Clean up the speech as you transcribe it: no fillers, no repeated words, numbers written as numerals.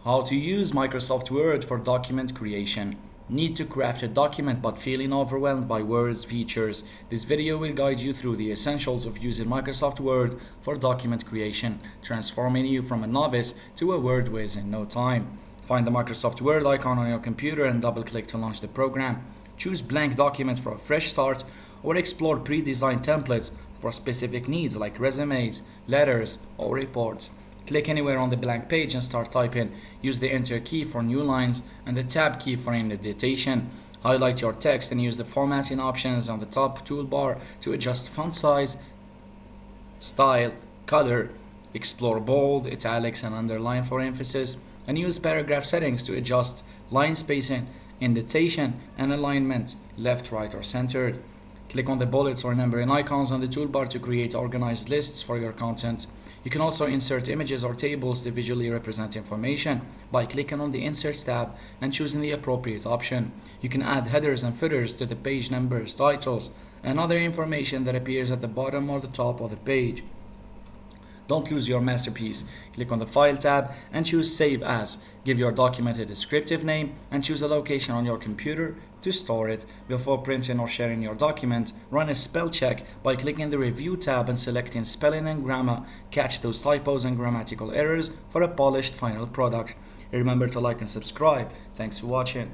How to use Microsoft Word for document creation. Need to craft a document but feeling overwhelmed by Word's features? This video will guide you through the essentials of using Microsoft Word for document creation, transforming you from a novice to a Word whiz in no time. Find the Microsoft Word icon on your computer and double-click to launch the program. Choose blank document for a fresh start, or explore pre-designed templates for specific needs like resumes, letters, or reports. Click anywhere on the blank page and start typing. Use the Enter key for new lines and the Tab key for indentation. Highlight your text and use the formatting options on the top toolbar to adjust font size, style, color. Explore bold, italics, and underline for emphasis, and use paragraph settings to adjust line spacing, indentation, and alignment, left, right, or centered. Click on the bullets or numbering icons on the toolbar to create organized lists for your content. You can also insert images or tables to visually represent information by clicking on the Insert tab and choosing the appropriate option. You can add headers and footers to the page numbers, titles, and other information that appears at the bottom or the top of the page. Don't lose your masterpiece. Click on the File tab and choose Save As. Give your document a descriptive name and choose a location on your computer to store it. Before printing or sharing your document, run a spell check by clicking the Review tab and selecting Spelling and Grammar. Catch those typos and grammatical errors for a polished final product. Remember to like and subscribe. Thanks for watching.